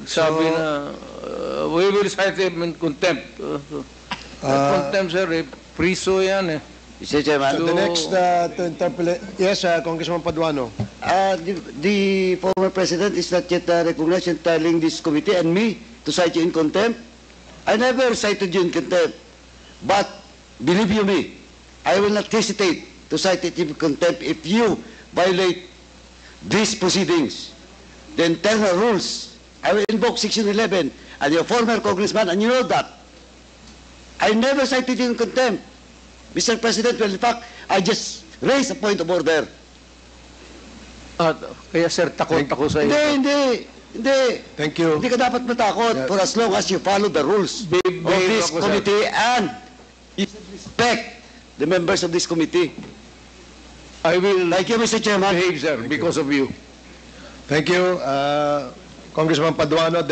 sabi na we will cite him in contempt. Contempt, sir, priso yan eh. Mr. Chairman. So the next to interpolate, yes, Congressman Paduano. The former president is not yet recognized in telling this committee and me to cite you in contempt. I never cited you in contempt. But, believe you me, I will not hesitate to cite it in contempt if you violate these proceedings. The internal rules. I will invoke Section 11 and your former congressman, and you know that. I never cited you in contempt. Mr. President, well, in fact, I just raised a point of order. Kaya sir, takot ako sa iyo. Hindi. Thank you. Hindi ka dapat matakot for as long as you follow the rules of this ako, sir. committee and you should respect the members of this committee. I will Thank you, Mr. Chairman. behave, sir, because of you. Thank you, Congressman Paduano.